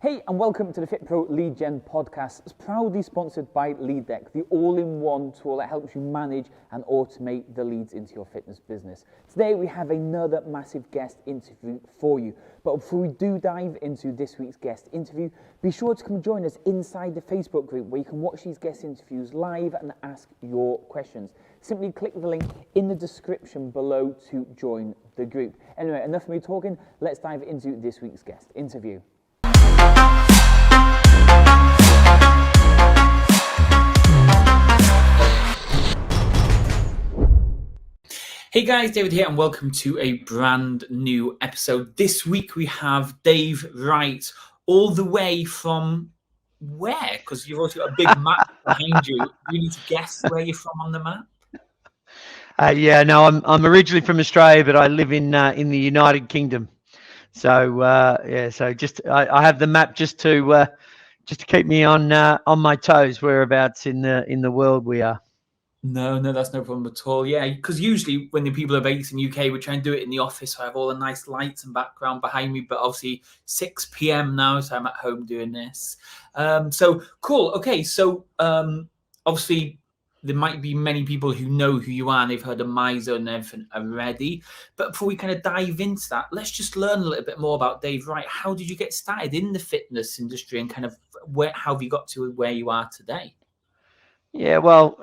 Hey, and welcome to the Fit Pro Lead Gen podcast. It's proudly sponsored by LeadDeck, the all-in-one tool that helps you manage and automate the leads into your fitness business. Today, we have another massive guest interview for you. But before we do dive into this week's guest interview, be sure to come and join us inside the Facebook group where you can watch these guest interviews live and ask your questions. Simply click the link in the description below to join the group. Anyway, enough of me talking. Let's dive into this week's guest interview. Hey guys, David here and welcome to a brand new episode. This week we have Dave Wright, all the way from where? Because you've also got a big map behind you. Do you need to guess where you're from on the map? I'm originally from Australia, but I live in the United Kingdom. So I have the map just to keep me on my toes. Whereabouts in the world we are. No, that's no problem at all. Yeah, because usually when the people are based in UK, we try and do it in the office. So I have all the nice lights and background behind me. But obviously 6 p.m. now, so I'm at home doing this. So cool. Okay, so obviously there might be many people who know who you are and they've heard of Myzone and everything already. But before we kind of dive into that, let's just learn a little bit more about Dave Wright. How did you get started in the fitness industry and kind of how have you got to where you are today? Yeah, well,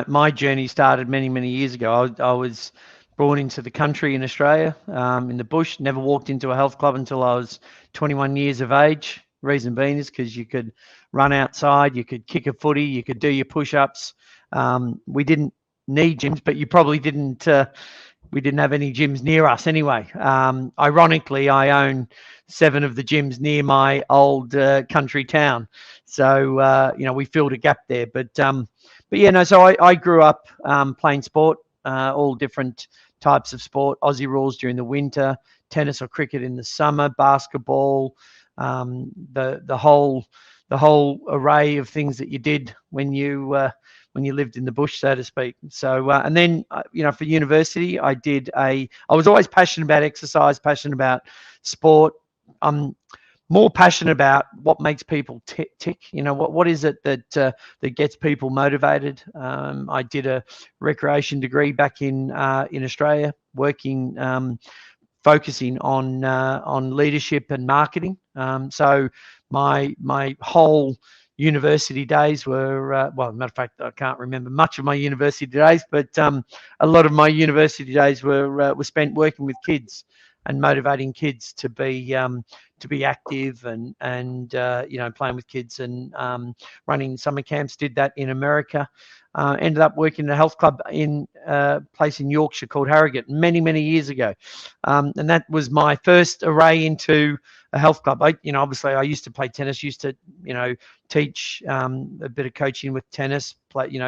my journey started many years ago. I was born into the country in Australia, in the bush. Never walked into a health club until I was 21 years of age. Reason being is because you could run outside, you could kick a footy, you could do your push-ups. We didn't need gyms, but you probably didn't. We didn't have any gyms near us anyway. Ironically, I own 7 of the gyms near my old country town. So, we filled a gap there. So I grew up playing sport, all different types of sport, Aussie rules during the winter, tennis or cricket in the summer, basketball, the whole array of things that you did when you lived in the bush, so to speak. So, and then, for university, I was always passionate about exercise, passionate about sport. I'm more passionate about what makes people tick. What is it that gets people motivated? I did a recreation degree back in Australia, focusing on leadership and marketing. So my whole university days were, matter of fact, I can't remember much of my university days, but a lot of my university days were spent working with kids and motivating kids to be active and playing with kids and running summer camps. Did that in America. Ended up working in a health club in a place in Yorkshire called 𝗺𝗲𝗃 many years ago, and that was my first array into a health club. Obviously I used to play tennis, used to teach a bit of coaching with tennis,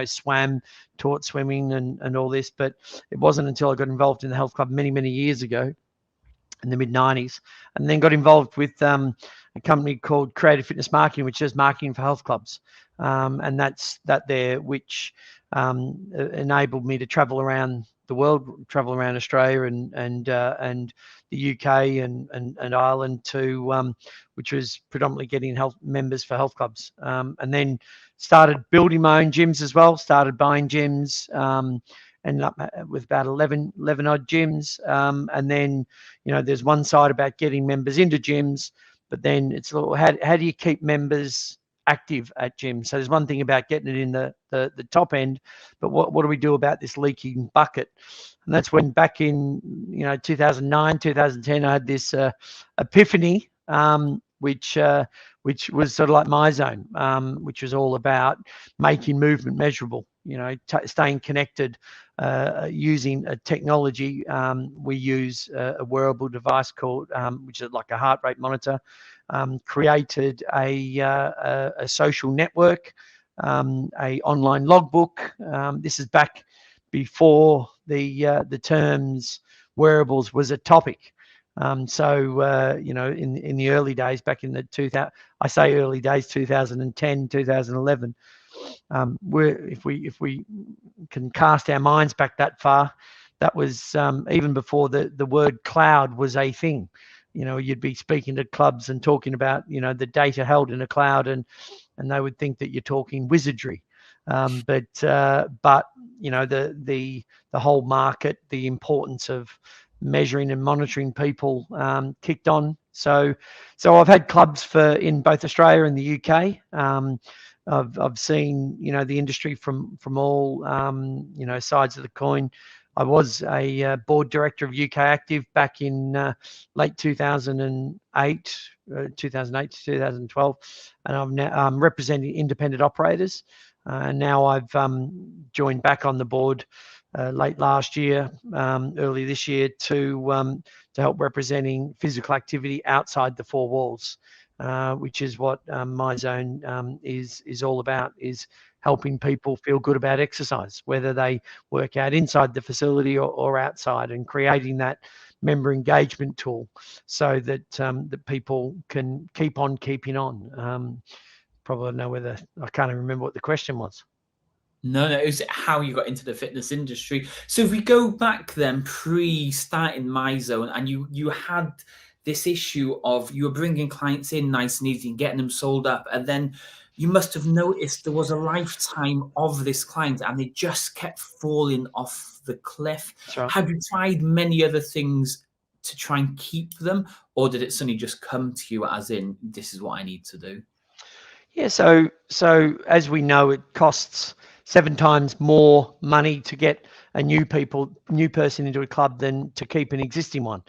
swam, taught swimming and all this, but it wasn't until I got involved in the health club many years ago in the mid-90s, and then got involved with a company called Creative Fitness Marketing, which does marketing for health clubs. And that's which enabled me to travel around the world, travel around Australia and the UK and Ireland which was predominantly getting health members for health clubs. And then started building my own gyms as well, started buying gyms, ended up with about 11 odd gyms. And then, there's one side about getting members into gyms, but then it's how do you keep members active at gyms? So there's one thing about getting it in the top end, but what do we do about this leaking bucket? And that's when back in 2009, 2010, I had this epiphany, which was sort of like Myzone, which was all about making movement measurable. Staying connected, using a technology. We use a wearable device called, which is like a heart rate monitor. Created a social network, a online logbook. This is back before the terms wearables was a topic. In the early days, back in the 2000, I say early days, 2010, 2011. If we can cast our minds back that far, that was even before the word cloud was a thing. you'd be speaking to clubs and talking about, the data held in a cloud, and they would think that you're talking wizardry. But the whole market, the importance of measuring and monitoring people kicked on. So I've had clubs in both Australia and the UK. I've seen, the industry from all, sides of the coin. I was a board director of UKactive back in late 2008 to 2012, and I'm representing independent operators. Now I've joined back on the board late last year, early this year, to help representing physical activity outside the four walls, which is what Myzone is all about, is helping people feel good about exercise, whether they work out inside the facility or outside, and creating that member engagement tool so that that people can keep on keeping on. Probably know whether, I can't even remember what the question was. No, it was how you got into the fitness industry. So if we go back then, pre-starting Myzone, and you had this issue of you were bringing clients in nice and easy and getting them sold up, and then you must have noticed there was a lifetime of this client and they just kept falling off the cliff. Right. Have you tried many other things to try and keep them, or did it suddenly just come to you as in, this is what I need to do? Yeah, so as we know, it costs 7 times more money to get a new person into a club than to keep an existing one.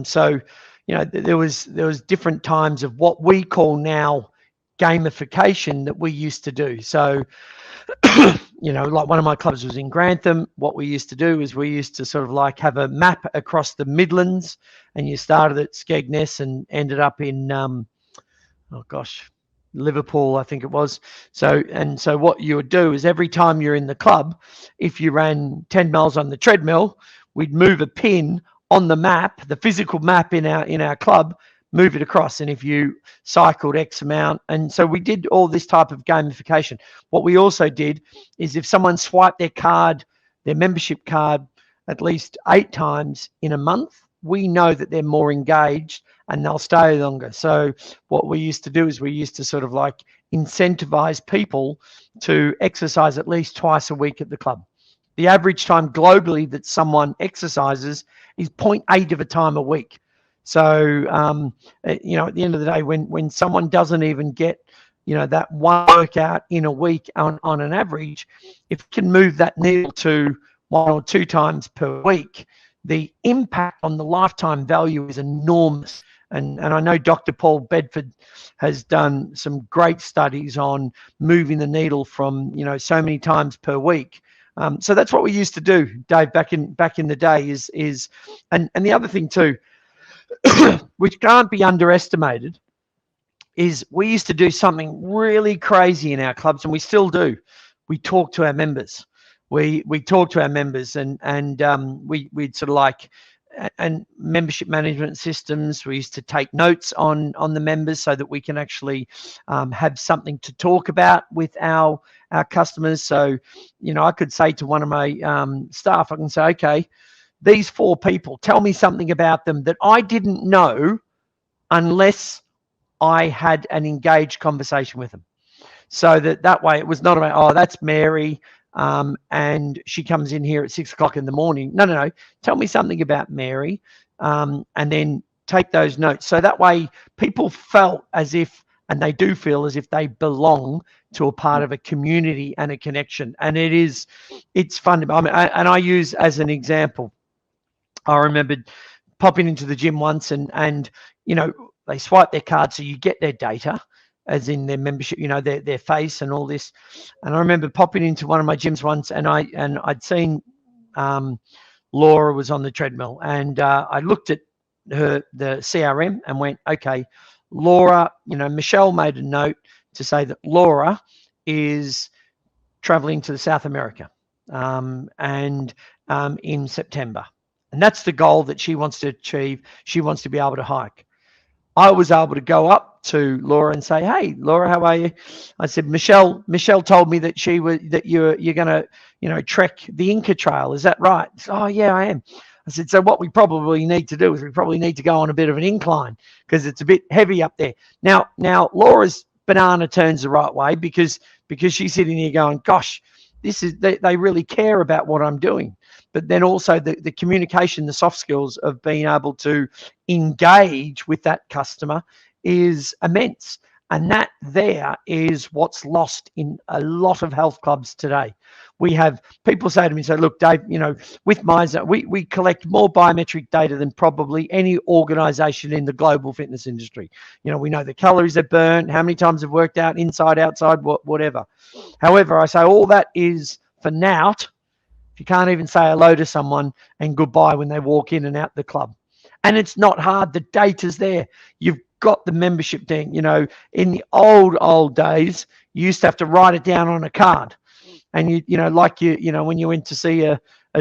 So there was different times of what we call now gamification that we used to do. So like one of my clubs was in Grantham. What we used to do is we used to sort of like have a map across the Midlands, and you started at Skegness and ended up in Liverpool, I think it was. So what you would do is every time you're in the club, if you ran 10 miles on the treadmill, we'd move a pin on the map, the physical map in our club, move it across. And if you cycled X amount, and so we did all this type of gamification. What we also did is if someone swiped their membership card at least 8 times in a month, we know that they're more engaged and they'll stay longer. So what we used to do is we used to sort of like incentivize people to exercise at least twice a week at the club. The average time globally that someone exercises is 0.8 of a time a week. So, at the end of the day, when someone doesn't even get, that one workout in a week on an average, if you can move that needle to 1 or 2 times per week, the impact on the lifetime value is enormous. And I know Dr. Paul Bedford has done some great studies on moving the needle from, so many times per week. So that's what we used to do, Dave, back in the day and the other thing too, which can't be underestimated, is we used to do something really crazy in our clubs, and we still do. We talk to our members. We talk to our members, and we'd sort of like, and membership management systems. We used to take notes on the members so that we can actually have something to talk about with our customers. So, I could say to one of my staff, I can say, okay, these 4 people, tell me something about them that I didn't know unless I had an engaged conversation with them. So that way it was not about, oh, that's Mary, and she comes in here at 6 o'clock in the morning. No. Tell me something about Mary, and then take those notes. So that way people felt as if, and they do feel as if they belong to a part of a community and a connection. And it's fun. I mean, I use as an example, I remembered popping into the gym once and they swipe their card, so you get their data, as in their membership, their face and all this. And I remember popping into one of my gyms once, and I'd seen Laura was on the treadmill, and I looked at the CRM and went, okay, Laura, Michelle made a note to say that Laura is traveling to South America in September. And that's the goal that she wants to achieve. She wants to be able to hike. I was able to go up to Laura and say, "Hey, Laura, how are you?" I said, "Michelle told me that you're going to, trek the Inca Trail. Is that right?" She said, "Oh yeah, I am." I said, so what we probably need to do is we probably need to go on a bit of an incline because it's a bit heavy up there. Now Laura's banana turns the right way because she's sitting here going, gosh, this is, they really care about what I'm doing. But then also the communication, the soft skills of being able to engage with that customer is immense. And that there is what's lost in a lot of health clubs today. We have people say to me, look, Dave, you know, with Myzone, we collect more biometric data than probably any organization in the global fitness industry. You know, we know the calories they've burned, how many times they've worked out, inside, outside, whatever. However, I say all that is for nout. You can't even say hello to someone and goodbye when they walk in and out the club. And it's not hard. The data's there. You've got the membership thing. You know, in the old days, you used to have to write it down on a card. And you know, like you know, when you went to see a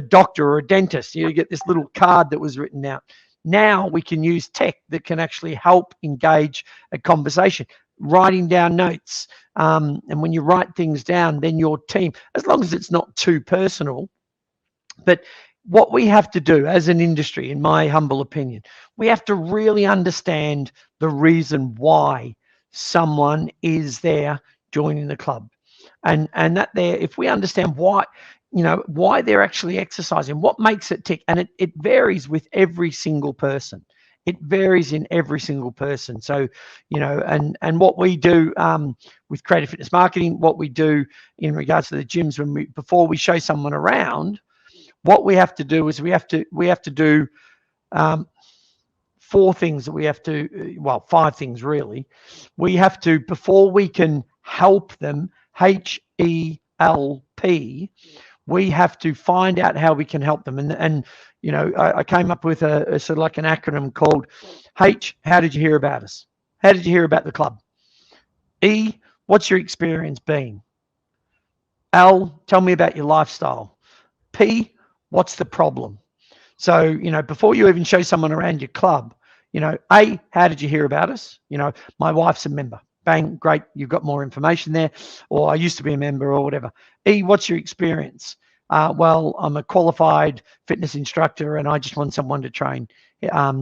doctor or a dentist, you get this little card that was written out. Now we can use tech that can actually help engage a conversation. Writing down notes. And when you write things down, then your team, as long as it's not too personal. But what we have to do as an industry, in my humble opinion, we have to really understand the reason why someone is there joining the club. And that there, if we understand why, you know, why they're actually exercising, what makes it tick, and it varies with every single person. It varies in every single person. So, you know, and what we do with creative fitness marketing, what we do in regards to the gyms, before we show someone around, what we have to do is we have to do 4 things that we have to, well, 5 things really. We have to, before we can help them, HELP, we have to find out how we can help them. And you know, I came up with a sort of like an acronym called H, how did you hear about us? How did you hear about the club? E, what's your experience been? L, tell me about your lifestyle. P, what's the problem? So, you know, before you even show someone around your club, you know, A, how did you hear about us? You know, my wife's a member. Bang, great, you've got more information there. Or I used to be a member or whatever. E, what's your experience? Well, I'm a qualified fitness instructor and I just want someone to train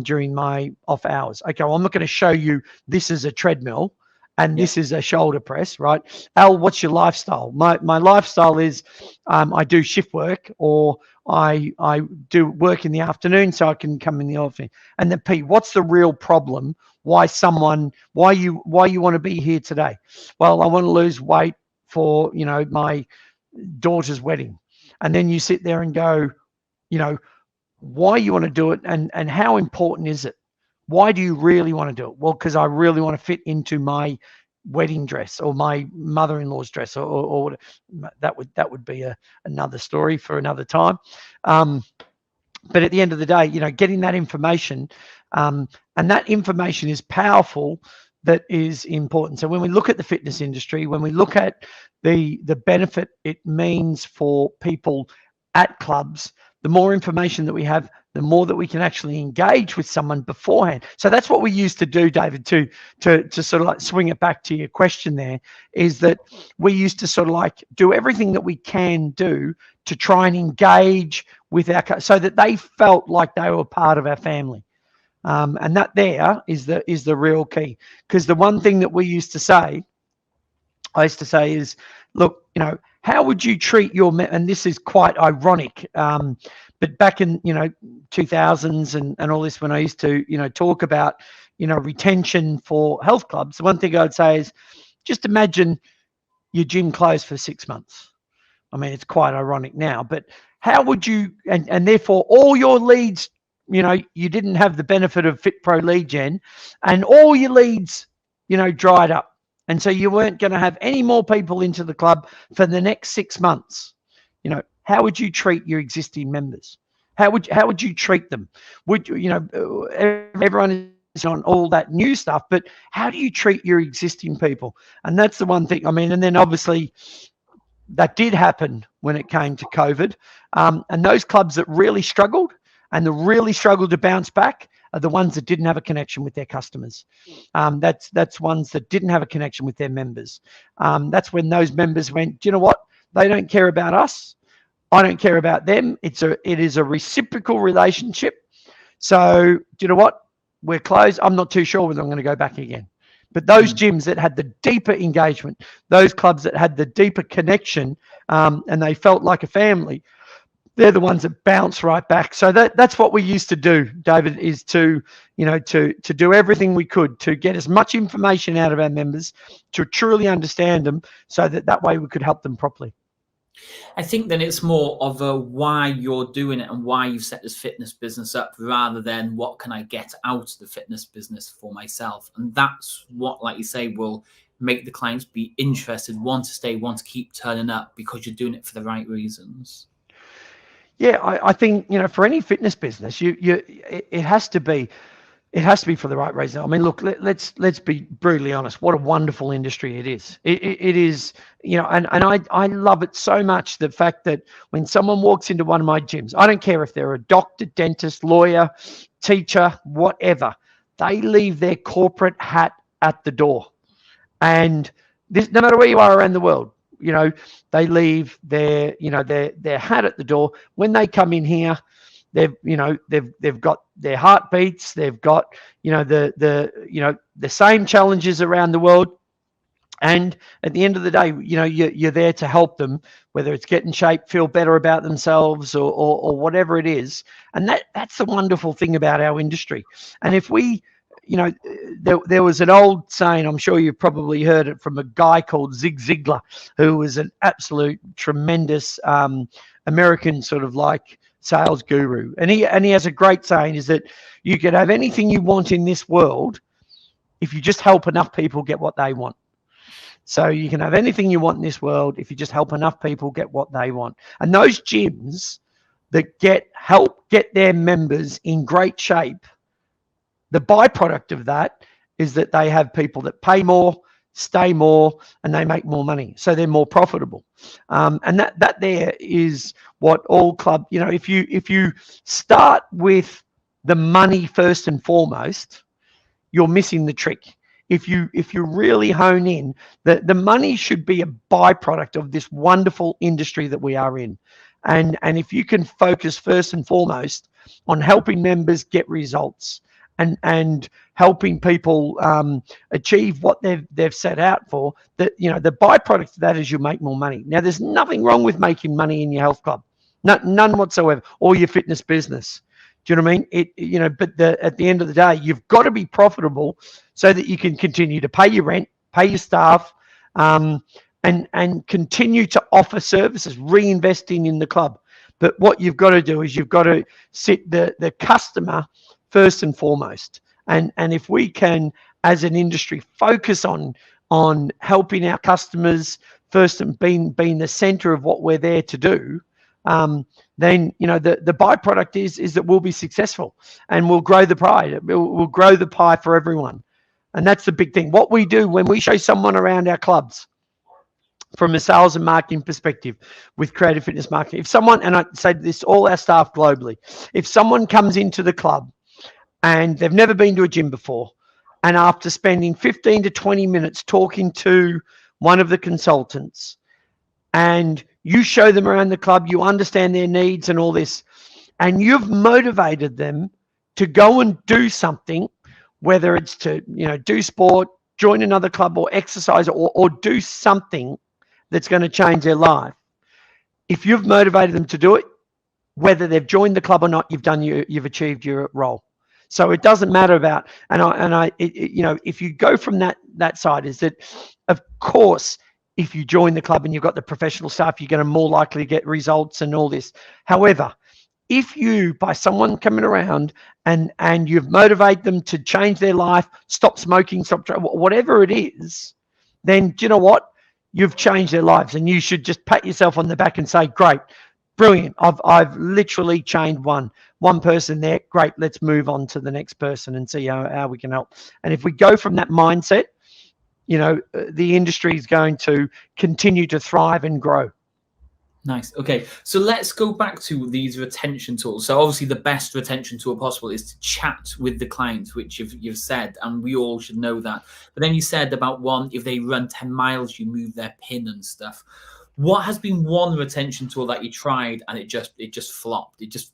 during my off hours. Okay, well, I'm not going to show you this is a treadmill and this is a shoulder press, right? Al, what's your lifestyle? My lifestyle is I do shift work, or I do work in the afternoon so I can come in the afternoon. And then P, what's the real problem? Why you want to be here today? Well, I want to lose weight for, you know, my daughter's wedding. And then you sit there and go, you know, why you want to do it and how important is it? Why do you really want to do it? Well, because I really want to fit into my wedding dress or my mother-in-law's dress, or that would be another story for another time. But at the end of the day, you know, getting that information, and that information is powerful, that is important. So when we look at the fitness industry, when we look at the benefit it means for people at clubs, the more information that we have, the more that we can actually engage with someone beforehand. So that's what we used to do, David, to sort of like swing it back to your question there, is that we used to sort of like do everything that we can do to try and engage with our, so that they felt like they were part of our family. And that there is the real key. Because the one thing that we used to say, I used to say is, look, you know, how would you treat your, and this is quite ironic, but back in, you know, 2000s and all this, when I used to, you know, talk about, you know, retention for health clubs, the one thing I'd say is just imagine your gym closed for 6 months. I mean, it's quite ironic now, but how would you, and therefore all your leads, you know, you didn't have the benefit of FitPro lead gen, and all your leads, you know, dried up. And so you weren't going to have any more people into the club for the next 6 months. You know, how would you treat your existing members? How would you treat them? Would you, you know, everyone is on all that new stuff, but how do you treat your existing people? And that's the one thing. I mean, and then obviously that did happen when it came to COVID. And those clubs that really struggled and that really struggled to bounce back are the ones that didn't have a connection with their customers. That's ones that didn't have a connection with their members. That's when those members went, do you know what? They don't care about us. I don't care about them. It is a reciprocal relationship. So do you know what? We're closed. I'm not too sure whether I'm going to go back again. But those gyms that had the deeper engagement, those clubs that had the deeper connection, and they felt like a family, they're the ones that bounce right back. So that's what we used to do, David, is to do everything we could to get as much information out of our members, to truly understand them, so that way we could help them properly. I think then it's more of a why you're doing it and why you've set this fitness business up, rather than what can I get out of the fitness business for myself. And that's what, like you say, will make the clients be interested, want to stay, want to keep turning up, because you're doing it for the right reasons. Yeah, I think, for any fitness business, it has to be for the right reason. I mean, look, let's be brutally honest. What a wonderful industry it is. It is, and I love it so much. The fact that when someone walks into one of my gyms, I don't care if they're a doctor, dentist, lawyer, teacher, whatever, they leave their corporate hat at the door. And this, no matter where you are around the world, they leave their hat at the door. When they come in here, they've got their heartbeats, they've got the same challenges around the world, and at the end of the day, you're there to help them, whether it's get in shape, feel better about themselves, or whatever it is. And that's the wonderful thing about our industry. And if we, there was an old saying, I'm sure you've probably heard it, from a guy called Zig Ziglar, who was an absolute tremendous American sort of like sales guru. And he has a great saying, is that you can have anything you want in this world if you just help enough people get what they want. So you can have anything you want in this world if you just help enough people get what they want. And those gyms that help get their members in great shape, the byproduct of that is that they have people that pay more, stay more, and they make more money. So they're more profitable. And that there is what all club, if you start with the money first and foremost, you're missing the trick. If you really hone in, the money should be a byproduct of this wonderful industry that we are in. And if you can focus first and foremost on helping members get results, and helping people achieve what they've set out for, that the byproduct of that is you make more money. Now, there's nothing wrong with making money in your health club, none whatsoever, or your fitness business. Do you know what I mean? But at the end of the day, you've got to be profitable so that you can continue to pay your rent, pay your staff, and continue to offer services, reinvesting in the club. But what you've got to do is you've got to sit the customer first and foremost. And if we can, as an industry, focus on helping our customers first and being the center of what we're there to do, then the byproduct is that we'll be successful, and we'll grow the pie. We'll grow the pie for everyone. And that's the big thing. What we do when we show someone around our clubs, from a sales and marketing perspective, with creative fitness marketing, if someone, and I say this all our staff globally, if someone comes into the club and they've never been to a gym before, and after spending 15 to 20 minutes talking to one of the consultants, and you show them around the club, you understand their needs and all this, and you've motivated them to go and do something, whether it's to do sport, join another club, or exercise, or do something that's going to change their life. If you've motivated them to do it, whether they've joined the club or not, you've achieved your role. So it doesn't matter about, if you go from that side, is that, of course, if you join the club and you've got the professional staff, you're going to more likely get results and all this. However, if you, by someone coming around and you've motivated them to change their life, stop smoking, whatever it is, then do you know what? You've changed their lives, and you should just pat yourself on the back and say, great, brilliant. I've literally changed one person there. Great. Let's move on to the next person and see how we can help. And if we go from that mindset, the industry is going to continue to thrive and grow. Nice. Okay, so let's go back to these retention tools. So obviously the best retention tool possible is to chat with the client, which you've said, and we all should know that. But then you said about one, if they run 10 miles, you move their pin and stuff. What has been one retention tool that you tried and it just flopped? It just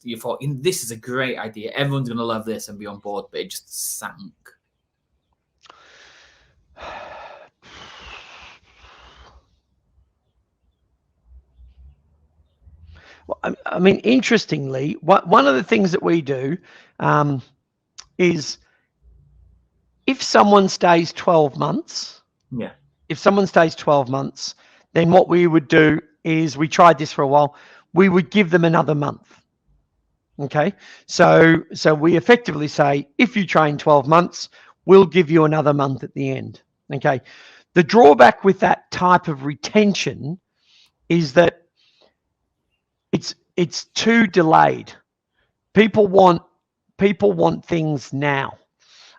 you thought, this is a great idea, everyone's going to love this and be on board, but it just sank. Well, I mean, interestingly, one of the things that we do is if someone stays 12 months, yeah, if someone stays 12 months, then what we would do is, we tried this for a while, we would give them another month. Okay, so we effectively say, if you train 12 months, we'll give you another month at the end. Okay, the drawback with that type of retention is that it's too delayed. People want things now,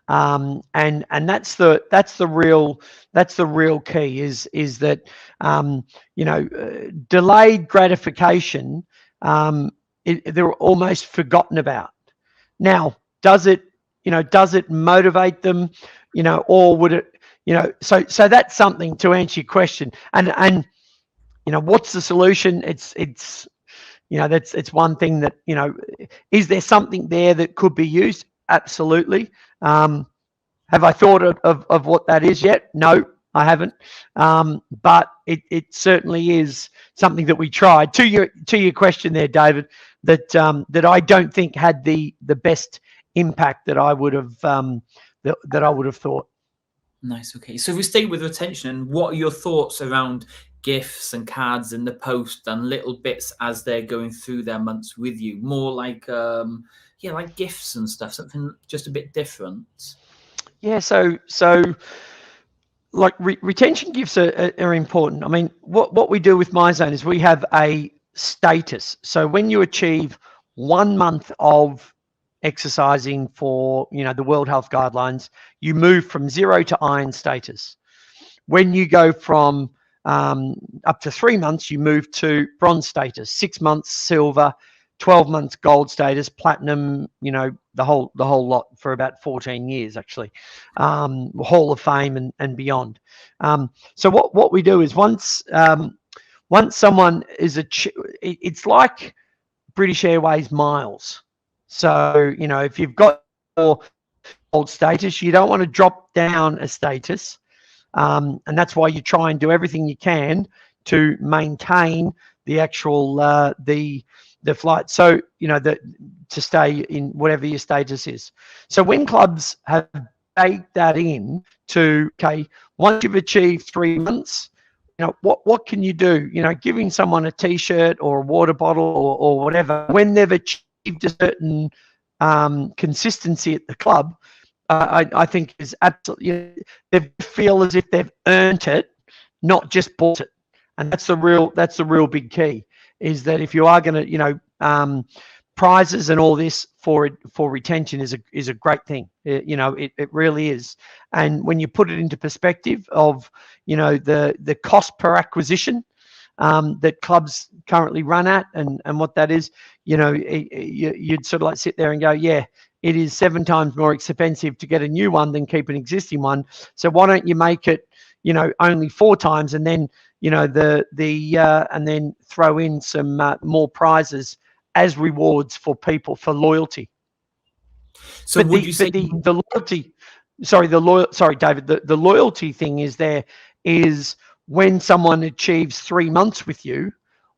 and that's the real key, is that delayed gratification, they're almost forgotten about. Now, does it motivate them, or would it, so that's something to answer your question. And what's the solution? It's one thing that, is there something there that could be used? Absolutely. Have I thought of what that is yet? No, I haven't. But it certainly is something that we tried. To your question there, David, that I don't think had the best impact that I would have thought. Nice. Okay, so if we stay with retention, what are your thoughts around gifts and cards in the post and little bits as they're going through their months with you? More like like gifts and stuff, something just a bit different. Yeah, so like retention gifts are important. I mean, what we do with MyZone is we have a status. So when you achieve 1 month of exercising for the World Health Guidelines, you move from 0 to iron status. When you go from up to 3 months, you move to bronze status. 6 months silver, 12 months gold status, platinum, the whole lot for about 14 years actually, Hall of Fame and beyond. So what we do is once someone is it's like British Airways miles. So if you've got your gold status, you don't want to drop down a status, and that's why you try and do everything you can to maintain the actual the flight, so to stay in whatever your status is. So when clubs have baked that in to, okay, once you've achieved 3 months, what can you do? Giving someone a t-shirt or a water bottle or whatever, when they've achieved a certain consistency at the club, I think is absolutely, they feel as if they've earned it, not just bought it. And that's the real big key, is that if you are going to, prizes and all this for retention is a great thing. It really is. And when you put it into perspective of, the cost per acquisition that clubs currently run at, and what that is, you'd sort of like sit there and go, yeah, it is 7 times more expensive to get a new one than keep an existing one. So why don't you make it, only 4 times, and then, and then throw in some more prizes as rewards for people for loyalty. So but would you say the loyalty? Sorry, David. The loyalty thing is when someone achieves 3 months with you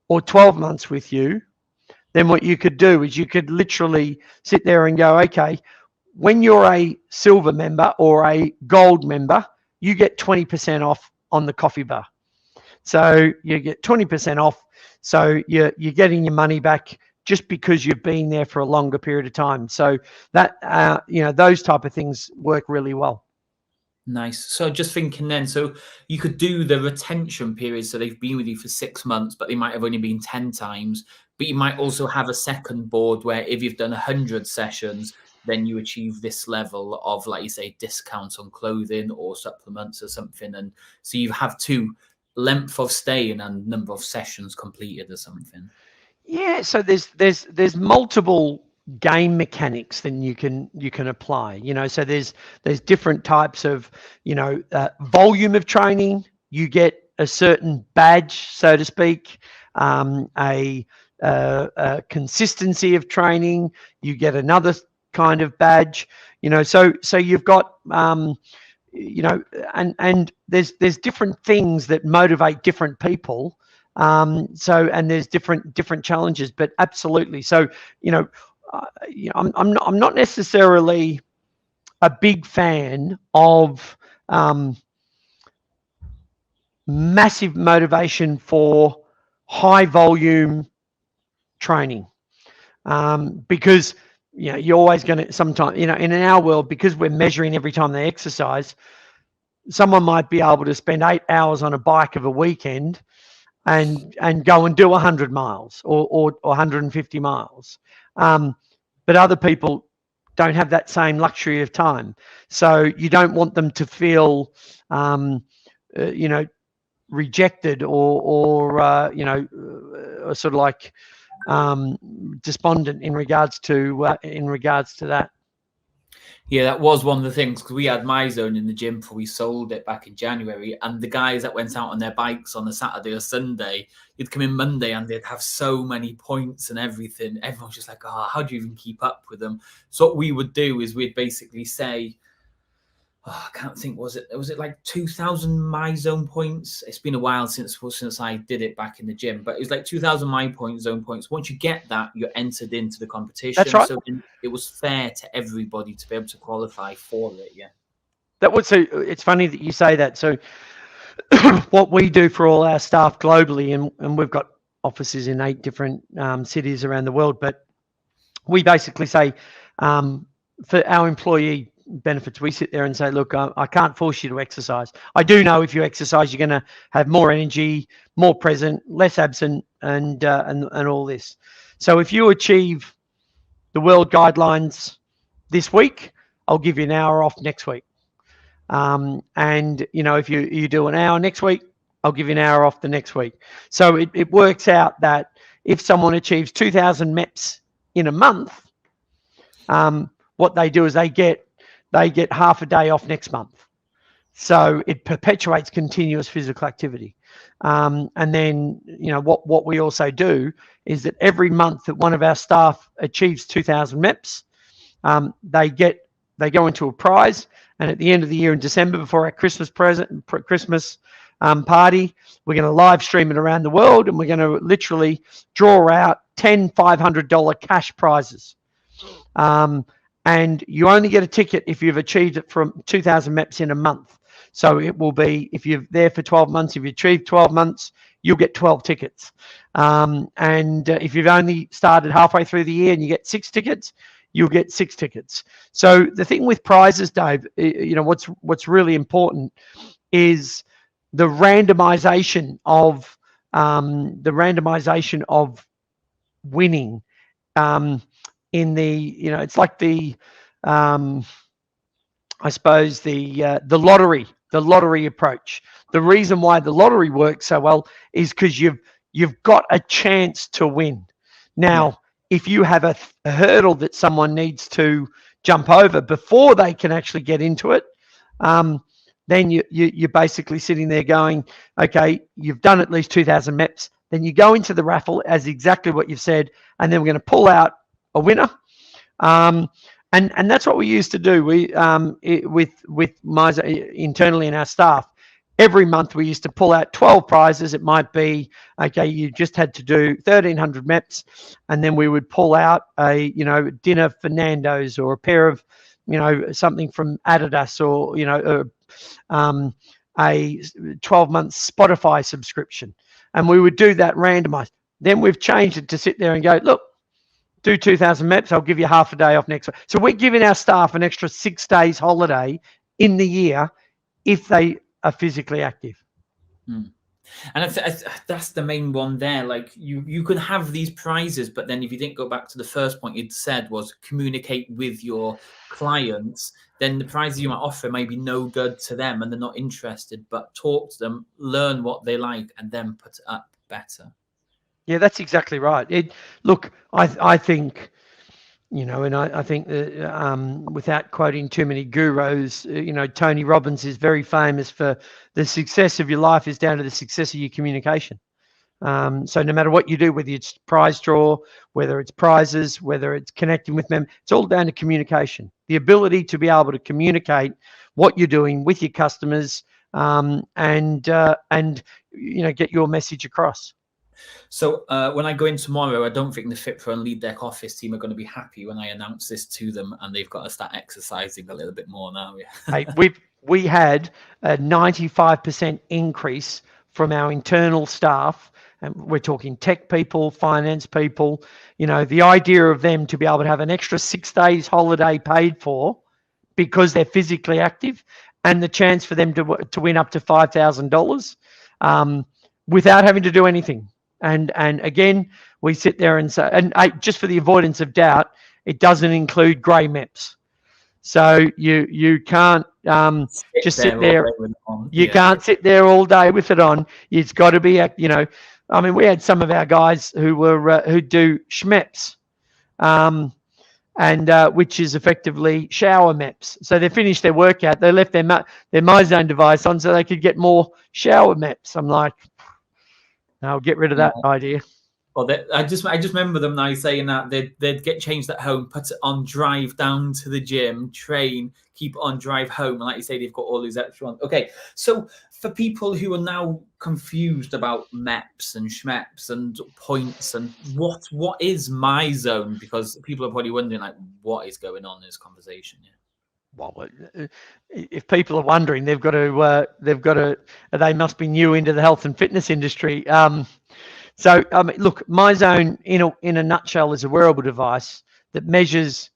or 12 months with you, then what you could do is you could literally sit there and go, okay, when you're a silver member or a gold member, you get 20% off on the coffee bar. So you get 20% off. So you're getting your money back just because you've been there for a longer period of time. So that, those type of things work really well. Nice. So just thinking then, so you could do the retention period. So they've been with you for 6 months, but they might have only been 10 times. But you might also have a second board where if you've done 100 sessions, then you achieve this level of, like you say, discounts on clothing or supplements or something. And so you have 2 length of stay and number of sessions completed or something. Yeah. So there's multiple game mechanics then you can apply. So there's different types of volume of training. You get a certain badge, so to speak, a consistency of training. You get another kind of badge, you know. So you've got you know, and there's different things that motivate different people. And there's different challenges, but absolutely. So you know, I'm not necessarily a big fan of massive motivation for high volume training, because you know, you're always going to sometimes, you know, in our world, because we're measuring every time they exercise, someone might be able to spend 8 hours on a bike of a weekend and go and do 100 miles or 150 miles. But other people don't have that same luxury of time. So you don't want them to feel, you know, rejected or you know, sort of like despondent in regards to that. Yeah, that was one of the things, because we had MyZone in the gym before we sold it back in January, and the guys that went out on their bikes on a Saturday or Sunday, you'd come in Monday and they'd have so many points and everything. Everyone's just like, oh, how do you even keep up with them? So what we would do is we'd basically say, oh, I can't think, was it like 2,000 MyZone points? It's been a while since I did it back in the gym, but it was like 2,000 MyZone points. Once you get that, you're entered into the competition. That's right. So it was fair to everybody to be able to qualify for it. Yeah. That would. So it's funny that you say that. So what we do for all our staff globally, and we've got offices in 8 different cities around the world, but we basically say, for our employee benefits, we sit there and say, look, I can't force you to exercise. I do know if you exercise, you're going to have more energy, more present, less absent, and all this. So if you achieve the world guidelines this week, I'll give you an hour off next week. And you know, if you do an hour next week, I'll give you an hour off the next week. So it works out that if someone achieves 2,000 MEPs in a month, what they do is they get half a day off next month. So it perpetuates continuous physical activity. And then, you know, what we also do is that every month that one of our staff achieves 2,000 MEPs, they go into a prize. And at the end of the year in December, before our Christmas party, we're going to live stream it around the world, and we're going to literally draw out 10 $500 cash prizes. And you only get a ticket if you've achieved it from 2,000 MEPs in a month. So it will be, if you're there for 12 months, if you achieve 12 months, you'll get 12 tickets. And if you've only started halfway through the year and you get 6 tickets, you'll get 6 tickets. So the thing with prizes, Dave, you know, what's really important is the randomization of winning. In the, you know, it's like the, I suppose the lottery approach. The reason why the lottery works so well is because you've got a chance to win. Now, if you have a hurdle that someone needs to jump over before they can actually get into it, then you're basically sitting there going, okay, you've done at least 2,000 MEPs. Then you go into the raffle as exactly what you've said, and then we're going to pull out a winner. And that's what we used to do. We with MyZone internally in our staff, every month we used to pull out 12 prizes. It might be, okay, you just had to do 1,300 MEPs, and then we would pull out a, you know, dinner for Nando's, or a pair of, you know, something from Adidas, or, you know, a 12-month Spotify subscription. And we would do that randomized. Then we've changed it to sit there and go, look, do 2,000 MEPs, I'll give you half a day off next week. So we're giving our staff an extra 6 days holiday in the year if they are physically active. And that's the main one there. Like you can have these prizes, but then if you didn't go back to the first point you'd said, was communicate with your clients, then the prizes you might offer may be no good to them and they're not interested, but talk to them, learn what they like, and then put it up better. Yeah, that's exactly right. Look, I think And I think that without quoting too many gurus, Tony Robbins is very famous for the success of your life is down to the success of your communication. So no matter what you do, whether it's prize draw, whether it's prizes, whether it's connecting with them, it's all down to communication. The ability to be able to communicate what you're doing with your customers and get your message across. So when I go in tomorrow, I don't think the Fit Pro and Lead Deck office team are going to be happy when I announce this to them, and they've got to start exercising a little bit more now. Yeah. Hey, we had a 95% increase from our internal staff, and we're talking tech people, finance people. The idea of them to be able to have an extra 6 days holiday paid for because they're physically active, and the chance for them to win up to $5,000 without having to do anything. And again, we sit there and say, and just for the avoidance of doubt, it doesn't include grey MEPs. So you can't just sit there. You can't sit there all day with it on. It's got to be, I mean, we had some of our guys who were who do SHMEPs, and which is effectively shower MEPs. So they finished their workout, they left their MyZone device on so they could get more shower MEPs. I'm like, I'll get rid of that idea. Well, I just remember them now saying that they'd get changed at home, put it on, drive down to the gym, train, keep it on, drive home, and like you say, they've got all these extra ones. Okay, so for people who are now confused about MEPs and SHMEPs and points and what is MyZone, because people are probably wondering like what is going on in this conversation. Yeah. Well, if people are wondering, they must be new into the health and fitness industry. So, I mean, look, MyZone in a nutshell is a wearable device that measures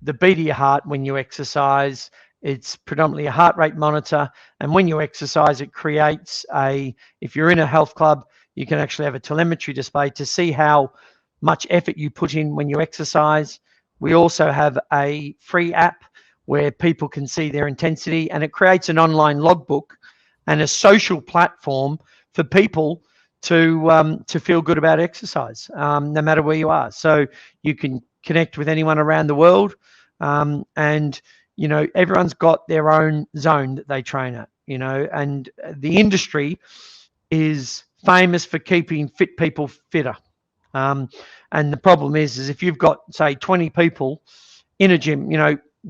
the beat of your heart when you exercise. It's predominantly a heart rate monitor, and when you exercise, it creates if you're in a health club, you can actually have a telemetry display to see how much effort you put in when you exercise. We also have a free app where people can see their intensity, and it creates an online logbook and a social platform for people to feel good about exercise, no matter where you are. So you can connect with anyone around the world, and everyone's got their own zone that they train at. And the industry is famous for keeping fit people fitter. And the problem is if you've got, say, 20 people in a gym,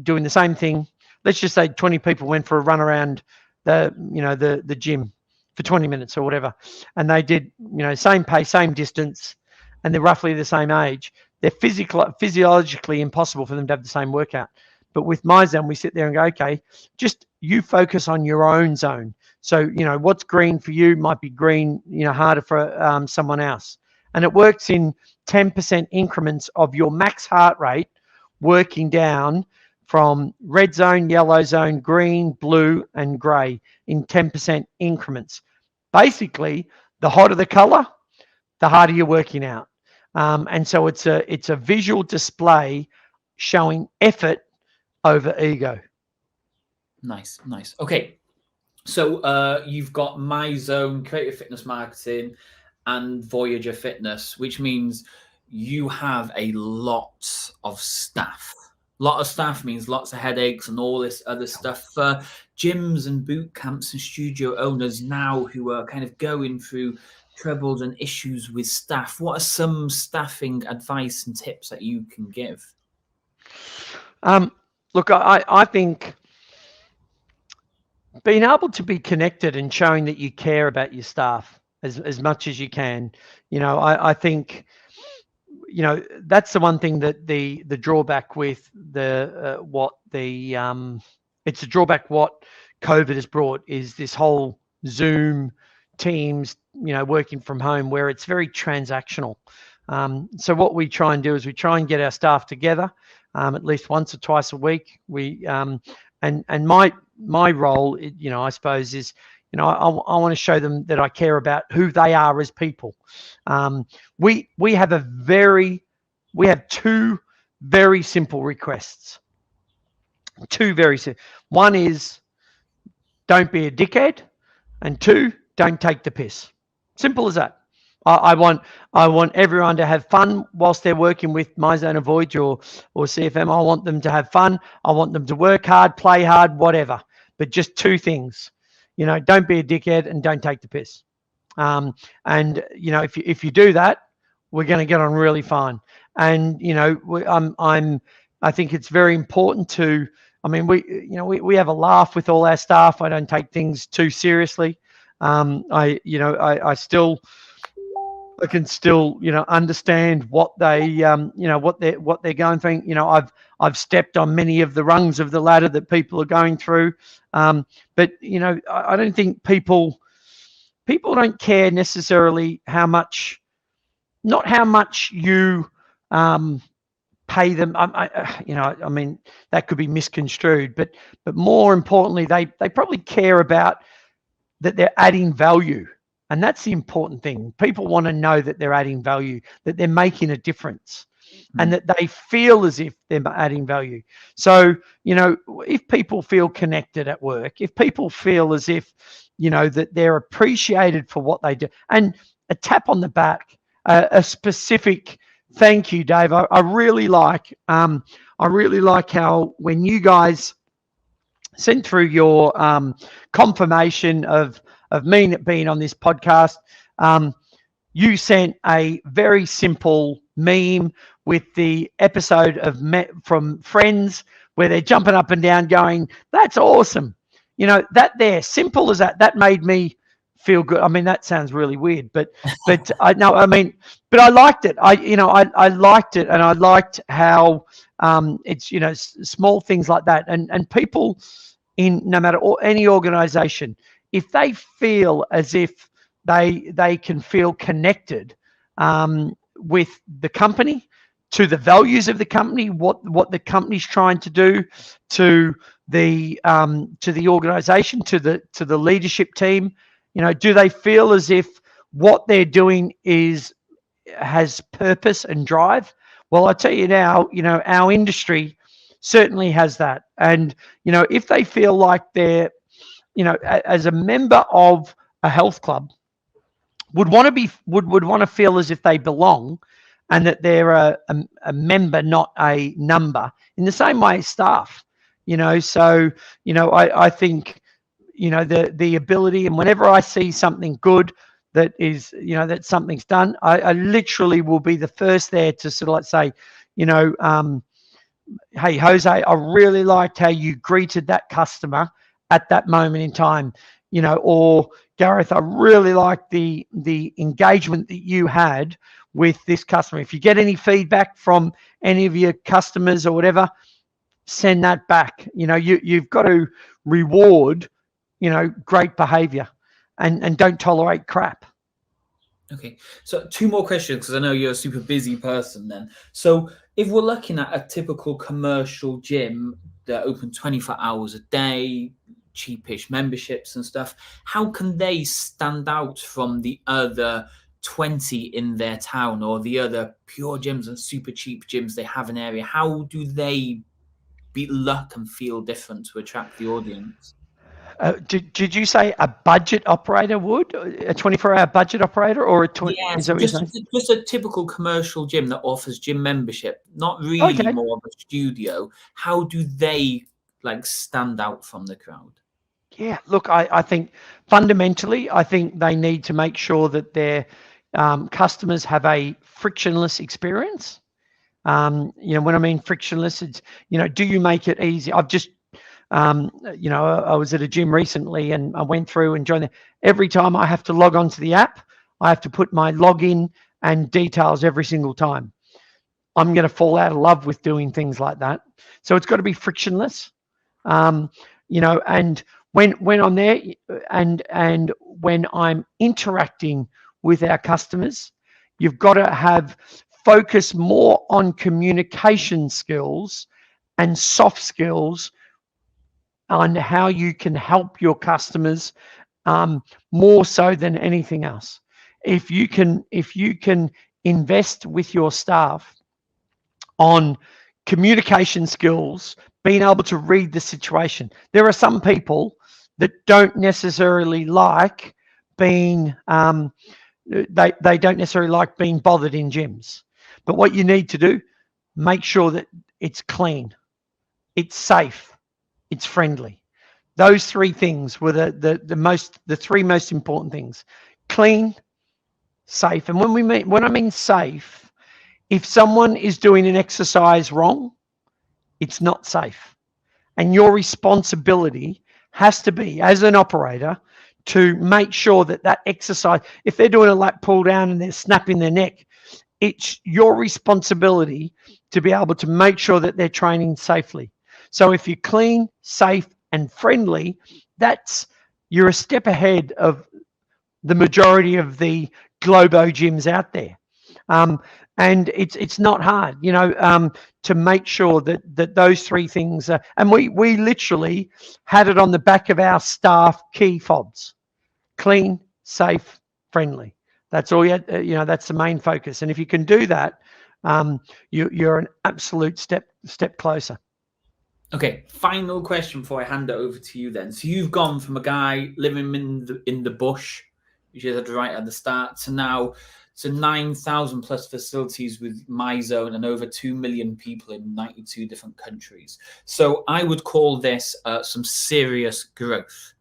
doing the same thing. Let's just say 20 people went for a run around the gym for 20 minutes or whatever, and they did same pace, same distance, and they're roughly the same age. They're physiologically impossible for them to have the same workout. But with MyZone, we sit there and go, okay, just you focus on your own zone. So what's green for you might be green harder for someone else, and it works in 10% increments of your max heart rate, working down from red zone, yellow zone, green, blue, and grey in 10% increments. Basically, the hotter the color, the harder you're working out. And so it's a visual display showing effort over ego. Nice. Okay, so you've got MyZone, Creative Fitness Marketing, and Voyage Fitness, which means you have a lot of staff. Lot of staff means lots of headaches and all this other stuff for gyms and boot camps and studio owners now who are kind of going through troubles and issues with staff. What are some staffing advice and tips that you can give? Look, I think being able to be connected and showing that you care about your staff as much as you can, I think that's the one thing that the drawback with it's a drawback what COVID has brought is this whole Zoom, Teams, working from home where it's very transactional. So what we try and do is we try and get our staff together at least once or twice a week. And my role, I suppose is, I want to show them that I care about who they are as people. We have two very simple requests. Two very simple. One is don't be a dickhead, and two, don't take the piss. Simple as that. I want everyone to have fun whilst they're working with MyZone or Voyage or CFM. I want them to have fun. I want them to work hard, play hard, whatever. But just two things, you know, don't be a dickhead and don't take the piss. And you know, if you do that, we're going to get on really fine. And you know, I think it's very important to. I mean, we have a laugh with all our staff. I don't take things too seriously. I can still, you know, understand what they, you know, what they're going through. You know, I've stepped on many of the rungs of the ladder that people are going through. But you know, I don't think people don't care necessarily how much, not how much you pay them. You know, I mean, that could be misconstrued, but more importantly, they probably care about that they're adding value. And that's the important thing. People want to know that they're adding value, that they're making a difference, and that they feel as if they're adding value. So, you know, if people feel connected at work, if people feel as if, you know, that they're appreciated for what they do, and a tap on the back, a specific thank you, Dave. I really like how when you guys sent through your confirmation of me being on this podcast, you sent a very simple meme with the episode of from Friends where they're jumping up and down going, that's awesome. You know, that there, simple as that, that made me feel good. I mean, that sounds really weird, but I know, I mean, but I liked it. I liked it, and I liked how it's, you know, small things like that, and people in no matter any organization, if they feel as if they can feel connected with the company, to the values of the company, what the company's trying to do, to the organization, to the leadership team, you know, do they feel as if what they're doing has purpose and drive? Well, I tell you now, you know, our industry certainly has that. And, you know, if they feel like they're, you know, as a member of a health club, would want to feel as if they belong, and that they're a member, not a number. In the same way, staff, you know. So, you know, I think, you know, the ability, and whenever I see something good that is, you know, that something's done, I literally will be the first there to sort of like say, you know, hey, Jose, I really liked how you greeted that customer at that moment in time, you know, or Gareth, I really liked the engagement that you had with this customer. If you get any feedback from any of your customers or whatever, send that back. You know, you've got to reward, you know, great behavior, and don't tolerate crap. Okay, so two more questions, because I know you're a super busy person then. So if we're looking at a typical commercial gym that open 24 hours a day, cheapish memberships and stuff, how can they stand out from the other 20 in their town, or the other pure gyms and super cheap gyms they have in area? How do they beat luck and feel different to attract the audience? Did you say a budget operator would? A 24-hour budget operator, or a 20? Yeah, is that just a typical commercial gym that offers gym membership, not really more of a studio. How do they like stand out from the crowd? Yeah, look, I think fundamentally, I think they need to make sure that their customers have a frictionless experience. You know, when I mean frictionless, it's, you know, do you make it easy? I've just, you know, I was at a gym recently and I went through and joined. Every time I have to log onto the app, I have to put my login and details every single time. I'm going to fall out of love with doing things like that. So it's got to be frictionless. You know, and when I'm there and when I'm interacting with our customers, you've got to have focus more on communication skills and soft skills on how you can help your customers more so than anything else. If you can invest with your staff on communication skills, being able to read the situation. There are some people that don't necessarily like being they don't necessarily like being bothered in gyms. But what you need to do, make sure that it's clean, it's safe, it's friendly. Those three things were the three most important things: clean, safe. And when I mean safe, if someone is doing an exercise wrong, it's not safe. And your responsibility has to be, as an operator, to make sure that that exercise, if they're doing a lat pull down and they're snapping their neck, it's your responsibility to be able to make sure that they're training safely. So if you're clean, safe, and friendly, you're a step ahead of the majority of the Globo gyms out there. And it's not hard, to make sure that those three things are, and we literally had it on the back of our staff key fobs: clean, safe, friendly. That's all that's the main focus. And if you can do that, you're an absolute step closer. Okay, final question before I hand it over to you then. So you've gone from a guy living in the bush, which you said right at the start, to now to 9,000 plus facilities with MyZone and over 2 million people in 92 different countries. So I would call this some serious growth.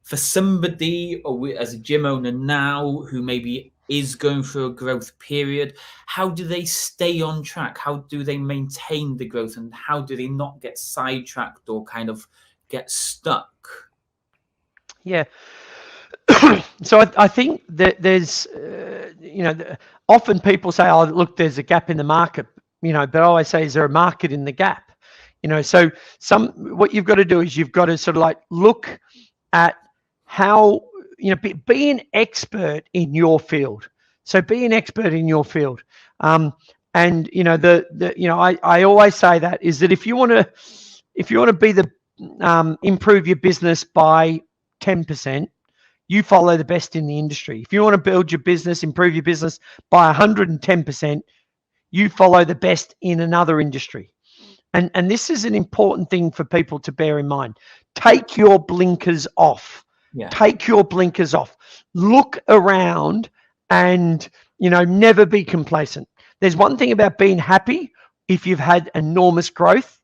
For somebody as a gym owner now who maybe is going through a growth period, how do they stay on track? How do they maintain the growth, and how do they not get sidetracked or kind of get stuck? Yeah. So I think that there's, often people say, oh, look, there's a gap in the market, but I always say, is there a market in the gap? So what you've got to do is you've got to sort of like look at how, be an expert in your field. So be an expert in your field. And, I always say that is that if you want to be improve your business by 10%, you follow the best in the industry. If you want to build your business, improve your business by 110%, you follow the best in another industry. And this is an important thing for people to bear in mind. Take your blinkers off. Yeah. Take your blinkers off. Look around and, never be complacent. There's one thing about being happy if you've had enormous growth,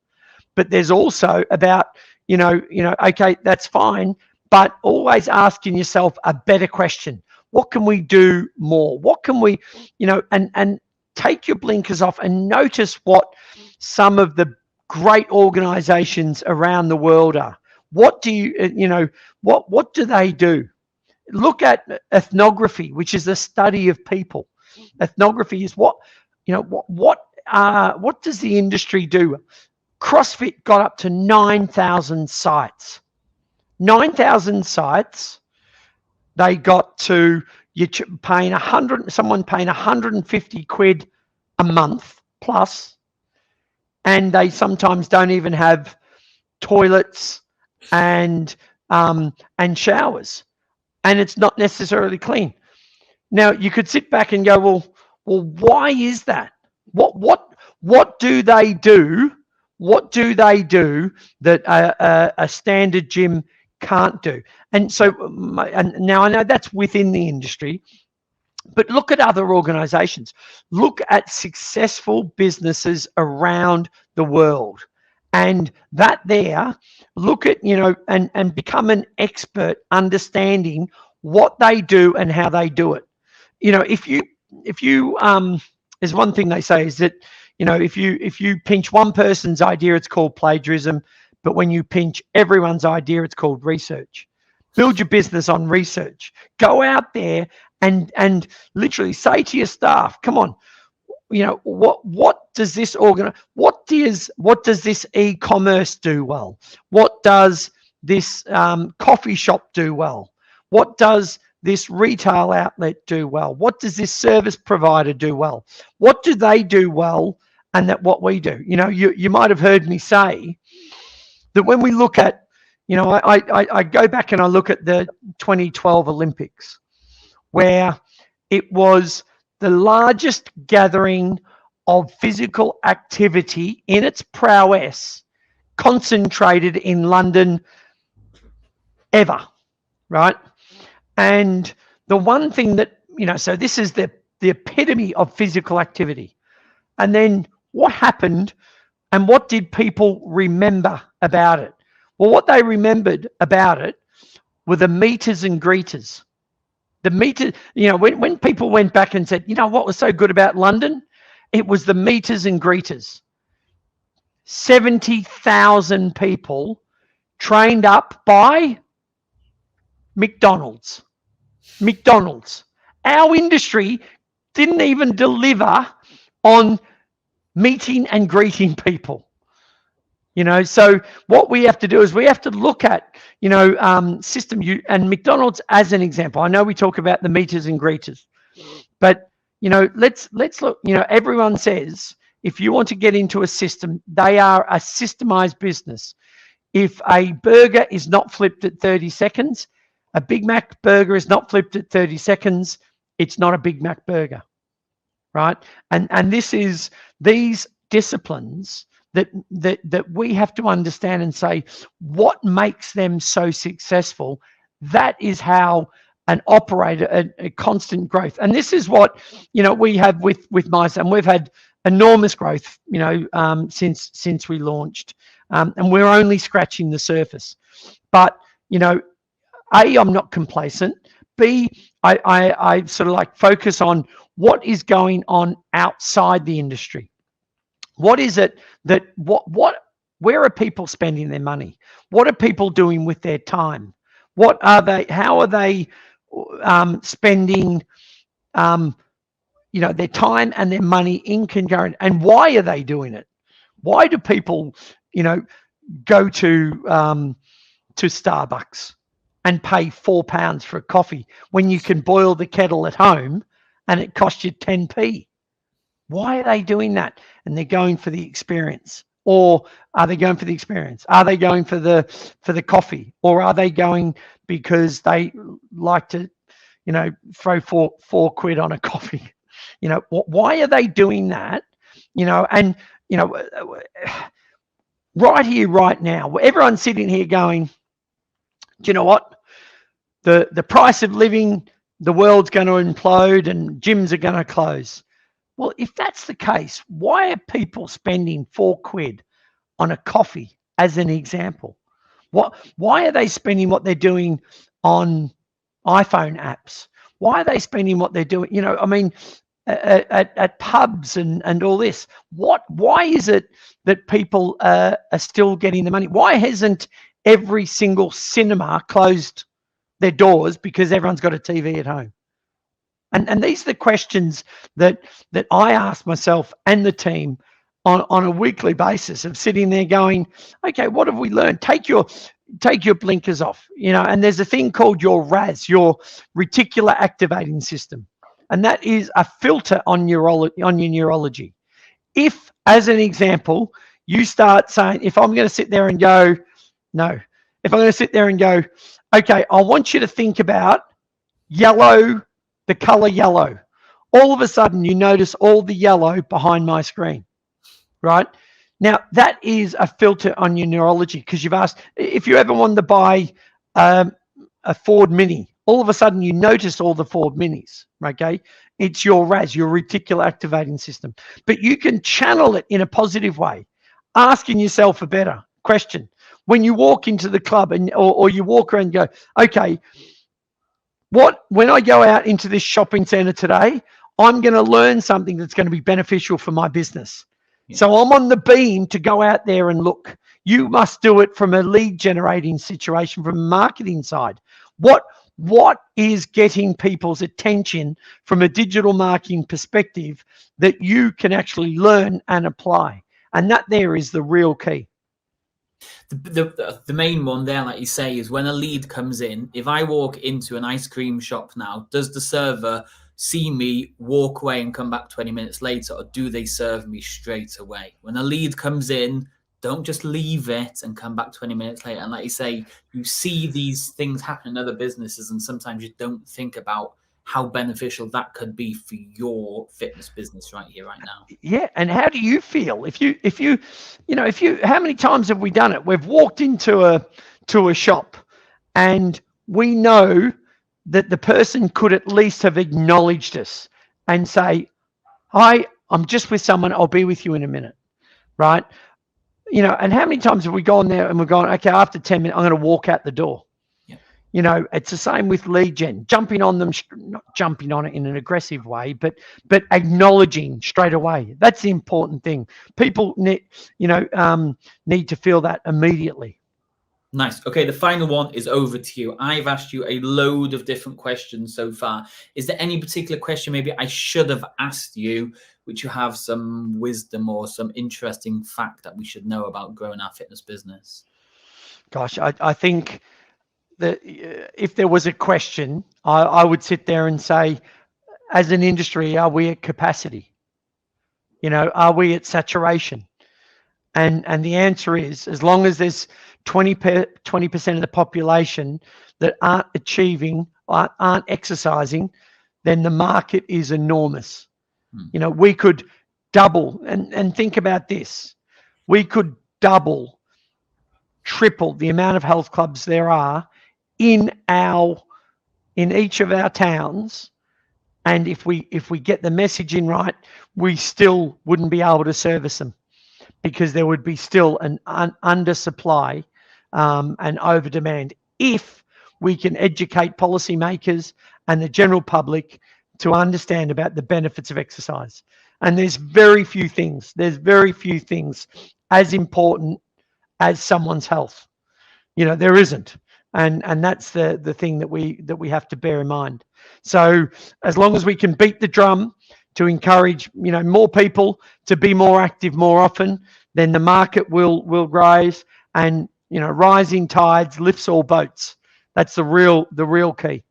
but there's also about, okay, that's fine, but always asking yourself a better question. What can we do more? What can we, and take your blinkers off and notice what some of the great organizations around the world are. What do what do they do? Look at ethnography, which is the study of people. Ethnography is what does the industry do? CrossFit got up to 9,000 sites. 9,000 sites. They got to someone paying 150 quid a month plus, and they sometimes don't even have toilets and showers, and it's not necessarily clean. Now you could sit back and go, well, why is that? What do they do? What do they do that a standard gym can't do? And so, and now I know that's within the industry, but look at other organizations. Look at successful businesses around the world, and look at, and become an expert understanding what they do and how they do it. If you there's one thing they say is that, if you pinch one person's idea, it's called plagiarism, but when you pinch everyone's idea, it's called research. Build your business on research. Go out there and literally say to your staff, come on, what does this what does this e-commerce do well? What does this coffee shop do well? What does this retail outlet do well? What does this service provider do well? What do they do well, and that what we do? You might have heard me say that when we look at, I go back and I look at the 2012 Olympics, where it was the largest gathering of physical activity in its prowess concentrated in London ever, right? And the one thing that so this is the epitome of physical activity. And then what happened and what did people remember about it? Well, what they remembered about it were the meters and greeters. The meter, when people went back and said, what was so good about London? It was the meters and greeters. 70,000 people trained up by McDonald's. Our industry didn't even deliver on meeting and greeting people. So what we have to do is we have to look at, system, and McDonald's as an example. I know we talk about the meters and greeters, but, let's look, everyone says, if you want to get into a system, they are a systemized business. If a burger is not flipped at 30 seconds, a Big Mac burger is not flipped at 30 seconds, it's not a Big Mac burger, right? And this is these disciplines that we have to understand and say, what makes them so successful? That is how an operator, a constant growth. And this is what, we have with Myzone. We've had enormous growth, since we launched, and we're only scratching the surface. But, A, I'm not complacent. B, I sort of like focus on what is going on outside the industry. What is it that, where are people spending their money? What are people doing with their time? How are they spending, their time and their money in concurrent, and why are they doing it? Why do people, go to Starbucks and pay £4 for a coffee when you can boil the kettle at home and it costs you 10p? Why are they doing that? And they're going for the experience. Or are they going for the experience? Are they going for the coffee? Or are they going because they like to, throw four quid on a coffee? Why are they doing that? Right here, right now, everyone's sitting here going, do you know what? The price of living, the world's going to implode and gyms are going to close. Well, if that's the case, why are people spending 4 quid on a coffee as an example? Why are they spending what they're doing on iPhone apps? Why are they spending what they're doing? At pubs and all this. Why is it that people are still getting the money? Why hasn't every single cinema closed their doors because everyone's got a TV at home? And these are the questions that I ask myself and the team on a weekly basis, of sitting there going, okay, what have we learned? Take your blinkers off, and there's a thing called your RAS, your reticular activating system. And that is a filter on your neurology. If, as an example, you start saying, if I'm going to sit there and go, okay, I want you to think about yellow, the color yellow. All of a sudden, you notice all the yellow behind my screen, right? Now, that is a filter on your neurology, because you've asked, if you ever wanted to buy a Ford Mini, all of a sudden you notice all the Ford Minis, okay? It's your RAS, your reticular activating system. But you can channel it in a positive way, asking yourself a better question. When you walk into the club or you walk around and go, okay, when I go out into this shopping center today, I'm going to learn something that's going to be beneficial for my business. Yeah. So I'm on the beam to go out there and look. You must do it from a lead generating situation, from a marketing side. What is getting people's attention from a digital marketing perspective that you can actually learn and apply? And that there is the real key. The main one there, like you say, is when a lead comes in. If I walk into an ice cream shop now, does the server see me, walk away and come back 20 minutes later, or do they serve me straight away? When a lead comes in, don't just leave it and come back 20 minutes later. And like you say, you see these things happen in other businesses, and sometimes you don't think about how beneficial that could be for your fitness business right here, right now. Yeah. And how do you feel if you how many times have we done it? We've walked into a shop and we know that the person could at least have acknowledged us and say, hi, I'm just with someone, I'll be with you in a minute, right? You know, and how many times have we gone there and we're going, okay, after 10 minutes, I'm going to walk out the door. Yeah. You know, it's the same with lead gen, jumping on them, not jumping on it in an aggressive way, but acknowledging straight away. That's the important thing. People need, you know, need to feel that immediately. Nice. Okay, the final one is over to you. I've asked you a load of different questions so far. Is there any particular question maybe I should have asked you, which you have some wisdom or some interesting fact that we should know about growing our fitness business? Gosh, I think that if there was a question, I would sit there and say, as an industry, are we at capacity? You know, are we at saturation? And the answer is, as long as there's 20% of the population that aren't achieving, aren't exercising, then the market is enormous. You know, we could double, and think about this, we could double, triple the amount of health clubs there are in each of our towns. And if we get the messaging right, we still wouldn't be able to service them, because there would be still an undersupply and over demand if we can educate policymakers and the general public to understand about the benefits of exercise. And there's very few things as important as someone's health. You know, there isn't. And that's the thing that we have to bear in mind. So as long as we can beat the drum to encourage, you know, more people to be more active more often, then the market will rise, and, you know, rising tides lifts all boats. That's the real key.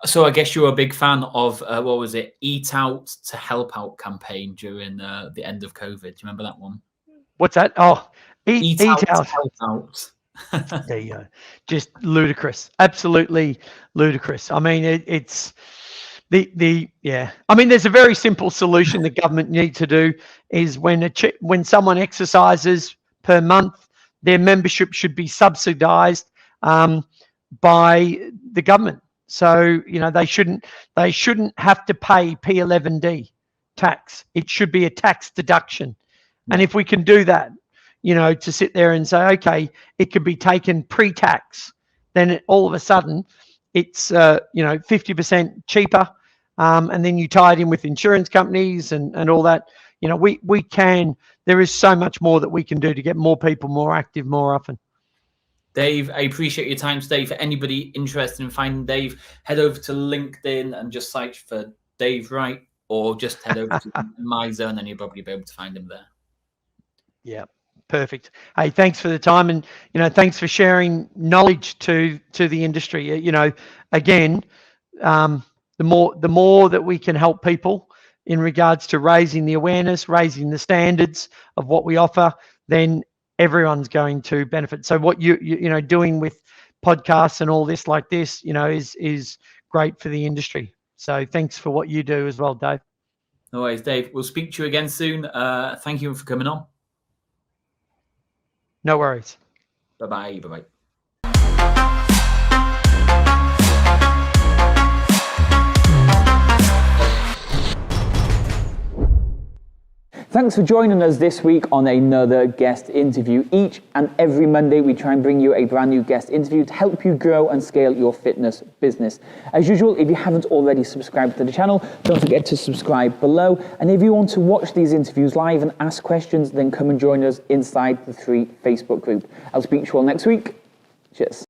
So I guess you're a big fan of what was it, Eat Out to Help Out campaign during the end of COVID. Do you remember that one? What's that? Oh, Eat Out. To Help Out. There you go. Just ludicrous. Absolutely ludicrous. I mean, it's yeah. I mean, there's a very simple solution the government need to do is when someone exercises per month, their membership should be subsidized by the government. So, you know, they shouldn't have to pay P11D tax. It should be a tax deduction. And if we can do that, you know, to sit there and say, okay, it could be taken pre-tax, then all of a sudden it's, you know, 50% cheaper. And then you tie it in with insurance companies and all that. You know, we can, there is so much more that we can do to get more people more active more often. Dave, I appreciate your time today. For anybody interested in finding Dave, head over to LinkedIn and just search for Dave Wright, or just head over to Myzone and you'll probably be able to find him there. Yeah. Perfect. Hey, thanks for the time, and, you know, thanks for sharing knowledge to the industry. You know, again, the more that we can help people in regards to raising the awareness, raising the standards of what we offer, then everyone's going to benefit. So what you know, doing with podcasts and all this like this, you know, is great for the industry. So thanks for what you do as well, Dave. No worries, Dave. We'll speak to you again soon. Thank you for coming on. No worries. Bye-bye. Bye-bye. Thanks for joining us this week on another guest interview. Each and every Monday, we try and bring you a brand new guest interview to help you grow and scale your fitness business. As usual, if you haven't already subscribed to the channel, don't forget to subscribe below. And if you want to watch these interviews live and ask questions, then come and join us inside the 3 Facebook group. I'll speak to you all next week. Cheers.